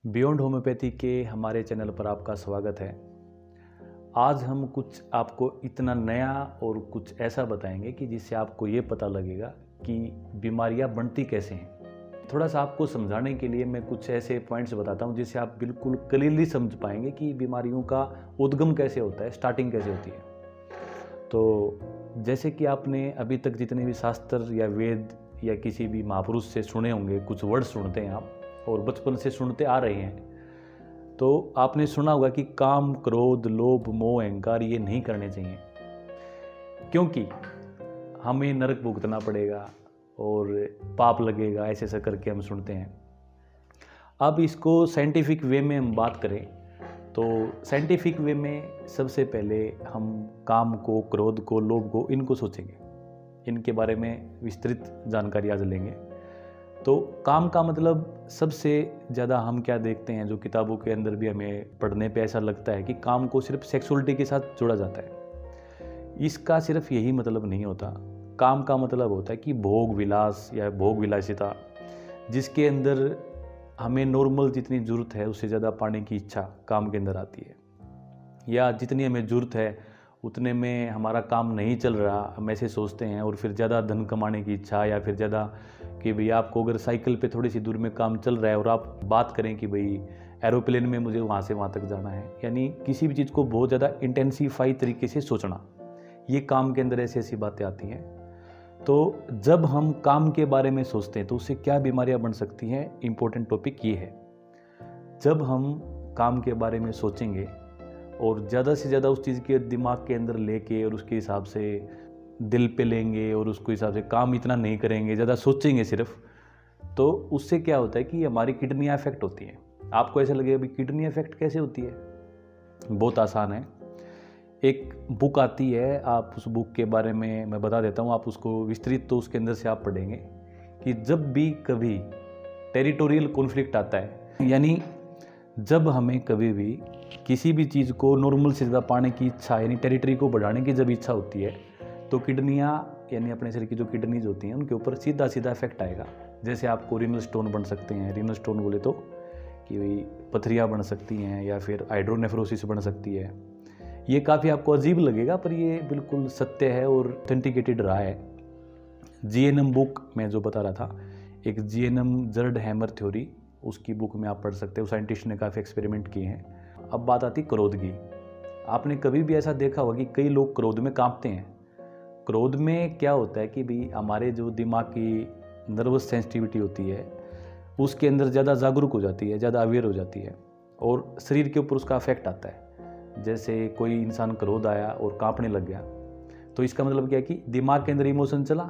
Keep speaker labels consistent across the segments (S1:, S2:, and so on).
S1: Beyond homeopathy के हमारे channel पर आपका स्वागत है। आज हम कुछ आपको इतना नया और कुछ ऐसा बताएंगे कि जिससे आपको ये पता लगेगा कि बीमारियां बनती कैसे हैं। थोड़ा सा आपको समझाने के लिए मैं कुछ ऐसे पॉइंट्स बताता हूँ जिससे आप बिल्कुल क्लियरली समझ पाएंगे कि बीमारियों का उद्गम कैसे होता है, स्टार्टिंग कैसे होती है। तो जैसे कि आपने अभी तक जितने भी शास्त्र या वेद या किसी भी महापुरुष से सुने होंगे, कुछ वर्ड सुनते हैं आप और बचपन से सुनते आ रहे हैं, तो आपने सुना होगा कि काम, क्रोध, लोभ, मोह, अहंकार ये नहीं करने चाहिए क्योंकि हमें नरक भुगतना पड़ेगा और पाप लगेगा, ऐसे ऐसा करके हम सुनते हैं। अब इसको साइंटिफिक वे में हम बात करें तो साइंटिफिक वे में सबसे पहले हम काम को, क्रोध को, लोभ को, इनको सोचेंगे, इनके बारे में विस्तृत जानकारी आज लेंगे। तो काम का मतलब सबसे ज़्यादा हम क्या देखते हैं, जो किताबों के अंदर भी हमें पढ़ने पे ऐसा लगता है कि काम को सिर्फ सेक्सुअलिटी के साथ जोड़ा जाता है। इसका सिर्फ यही मतलब नहीं होता। काम का मतलब होता है कि भोग विलास या भोग विलासिता, जिसके अंदर हमें नॉर्मल जितनी ज़रूरत है उससे ज़्यादा पाने की इच्छा काम के अंदर आती है, या जितनी हमें ज़रूरत है उतने में हमारा काम नहीं चल रहा, हम ऐसे सोचते हैं और फिर ज़्यादा धन कमाने की इच्छा, या फिर ज़्यादा कि भाई आपको अगर साइकिल पे थोड़ी सी दूर में काम चल रहा है और आप बात करें कि भाई एरोप्लेन में मुझे वहाँ से वहाँ तक जाना है, यानी किसी भी चीज़ को बहुत ज़्यादा इंटेंसीफाई तरीके से सोचना, ये काम के अंदर ऐसी ऐसी बातें आती हैं। तो जब हम काम के बारे में सोचते हैं तो उससे क्या बीमारियां बन सकती हैं, इम्पोर्टेंट टॉपिक ये है। जब हम काम के बारे में सोचेंगे और ज़्यादा से ज़्यादा उस चीज़ के दिमाग के अंदर लेके और उसके हिसाब से दिल पे लेंगे और उसके हिसाब से काम इतना नहीं करेंगे, ज़्यादा सोचेंगे सिर्फ, तो उससे क्या होता है कि हमारी किडनियाँ अफेक्ट होती हैं। आपको ऐसा लगेगा भाई किडनी अफेक्ट कैसे होती है? बहुत आसान है। एक बुक आती है, आप उस बुक के बारे में मैं बता देता हूँ, आप उसको विस्तृत तो उसके अंदर से आप पढ़ेंगे कि जब भी कभी टेरिटोरियल कॉन्फ्लिक्ट आता है, यानी जब हमें कभी भी किसी भी चीज़ को नॉर्मल से ज़्यादा पाने की इच्छा, यानी टेरिटरी को बढ़ाने की जब इच्छा होती है, तो किडनियाँ यानी अपने शरीर की जो किडनीज होती हैं उनके ऊपर सीधा सीधा इफेक्ट आएगा। जैसे आपको रीनल स्टोन बन सकते हैं, रीनल स्टोन बोले तो कि भाई पथरियाँ बन सकती हैं, या फिर हाइड्रोनेफ्रोसिस बन सकती है। ये काफ़ी आपको अजीब लगेगा पर ये बिल्कुल सत्य है और ऑथेंटिकेटेड रहा है। जीएनएम बुक में जो बता रहा था, एक जीएनएम जर्ड हैमर थ्योरी, उसकी बुक में आप पढ़ सकते हो। साइंटिस्ट ने काफ़ी एक्सपेरिमेंट किए हैं। अब बात आती क्रोध की। आपने कभी भी ऐसा देखा होगा कि कई लोग क्रोध में कांपते हैं। क्रोध में क्या होता है कि भाई हमारे जो दिमाग की नर्वस सेंसिटिविटी होती है उसके अंदर ज़्यादा जागरूक हो जाती है, ज़्यादा अवेयर हो जाती है और शरीर के ऊपर उसका अफेक्ट आता है। जैसे कोई इंसान क्रोध आया और कांपने लग गया, तो इसका मतलब क्या है कि दिमाग के अंदर इमोशन चला,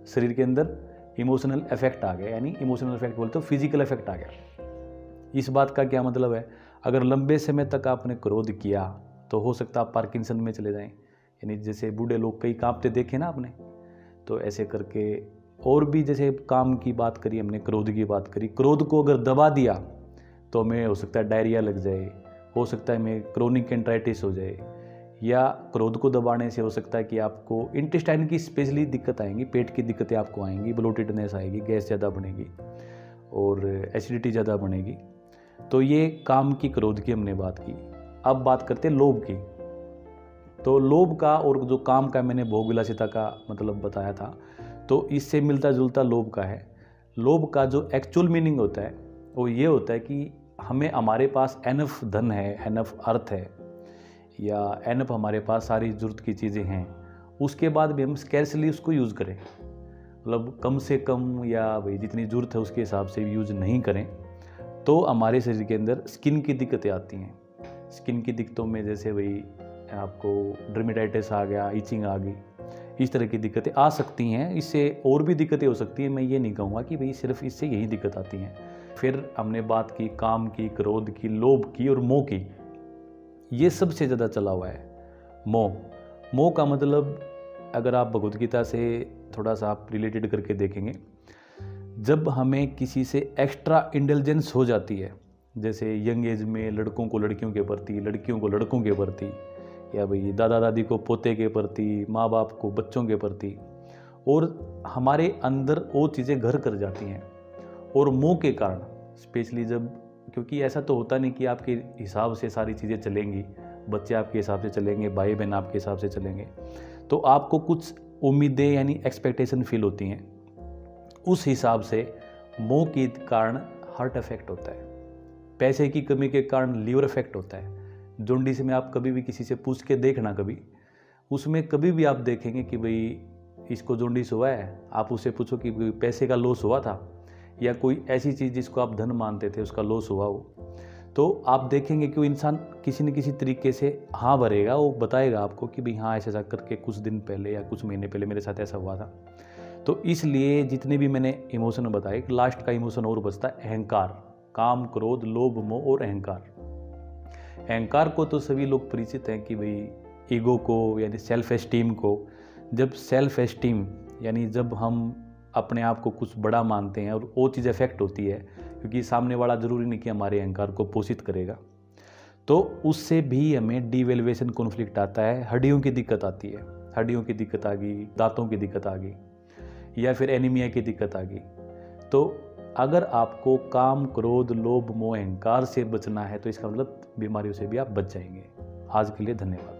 S1: शरीर के अंदर इमोशनल इफेक्ट आ गया, यानी इमोशनल इफेक्ट बोलते हो फिजिकल इफेक्ट आ गया। इस बात का क्या मतलब है? अगर लंबे समय तक आपने क्रोध किया तो हो सकता है आप पार्किंसन में चले जाएं, यानी जैसे बूढ़े लोग कई कांपते देखे ना आपने, तो ऐसे करके। और भी जैसे काम की बात करी हमने, क्रोध की बात करी, क्रोध को अगर दबा दिया तो हमें हो सकता है डायरिया लग जाए, हो सकता है हमें क्रोनिक एंट्राइटिस हो जाए, या क्रोध को दबाने से हो सकता है कि आपको इंटेस्टाइन की स्पेशली दिक्कत आएंगी, पेट की दिक्कतें आपको आएंगी, ब्लोटेडनेस आएगी, गैस ज़्यादा बनेगी और एसिडिटी ज़्यादा बनेगी। तो ये काम की, क्रोध की हमने बात की। अब बात करते हैं लोभ की। तो लोभ का और जो काम का मैंने भोग विलासिता का मतलब बताया था, तो इससे मिलता जुलता लोभ का है। लोभ का जो एक्चुअल मीनिंग होता है वो ये होता है कि हमें, हमारे पास एनफ धन है, एनफ अर्थ है, या एनफ हमारे पास सारी ज़रूरत की चीज़ें हैं, उसके बाद भी हम स्कैर्सली उसको यूज़ करें, मतलब कम से कम, या भाई जितनी ज़रूरत है उसके हिसाब से यूज़ नहीं करें, तो हमारे शरीर के अंदर स्किन की दिक्कतें आती हैं। स्किन की दिक्कतों में जैसे भाई आपको डर्मेटाइटिस आ गया, इचिंग आ गई, इस तरह की दिक्कतें आ सकती हैं। इससे और भी दिक्कतें हो सकती हैं, मैं ये नहीं कहूँगा कि भाई सिर्फ इससे यही दिक्कत आती हैं। फिर हमने बात की काम की, क्रोध की, लोभ की और मोह की। ये सबसे ज़्यादा चला हुआ है मोह। मोह का मतलब अगर आप भगवद गीता से थोड़ा सा आप रिलेटेड करके देखेंगे, जब हमें किसी से एक्स्ट्रा इंटेलिजेंस हो जाती है, जैसे यंग एज में लड़कों को लड़कियों के प्रति, लड़कियों को लड़कों के प्रति, या भाई दादा दादी को पोते के प्रति, माँ बाप को बच्चों के प्रति, और हमारे अंदर वो चीज़ें घर कर जाती हैं। और मोह के कारण स्पेशली जब, क्योंकि ऐसा तो होता नहीं कि आपके हिसाब से सारी चीज़ें चलेंगी, बच्चे आपके हिसाब से चलेंगे, भाई बहन आपके हिसाब से चलेंगे। तो आपको कुछ उम्मीदें यानी एक्सपेक्टेशन फील होती हैं, उस हिसाब से मोह के कारण हार्ट अफेक्ट होता है, पैसे की कमी के कारण लीवर अफेक्ट होता है। जॉन्डिस में आप कभी भी किसी से पूछ के देखना, कभी उसमें कभी भी आप देखेंगे कि भाई इसको जॉन्डिस हुआ है, आप उससे पूछो कि पैसे का लॉस हुआ था या कोई ऐसी चीज़ जिसको आप धन मानते थे उसका लॉस हुआ हो, तो आप देखेंगे कि वो इंसान किसी न किसी तरीके से हाँ भरेगा, वो बताएगा आपको कि भाई हाँ ऐसा करके कुछ दिन पहले या कुछ महीने पहले मेरे साथ ऐसा हुआ था। तो इसलिए जितने भी मैंने इमोशन बताए, लास्ट का इमोशन और बचता है अहंकार, काम, क्रोध, लोभ, मोह और अहंकार। अहंकार को तो सभी लोग परिचित हैं कि भाई ईगो को यानी सेल्फ एस्टीम को, जब सेल्फ एस्टीम यानी जब हम अपने आप को कुछ बड़ा मानते हैं और वो चीज़ इफेक्ट होती है, क्योंकि सामने वाला ज़रूरी नहीं कि हमारे अहंकार को पोषित करेगा, तो उससे भी हमें डीवैल्यूएशन कॉन्फ्लिक्ट आता है, हड्डियों की दिक्कत आती है, हड्डियों की दिक्कत आ गई, दांतों की दिक्कत आ गई, या फिर एनीमिया की दिक्कत आ गई। तो अगर आपको काम, क्रोध, लोभ, मोह, अहंकार से बचना है तो इसका मतलब बीमारियों से भी आप बच जाएंगे। आज के लिए धन्यवाद।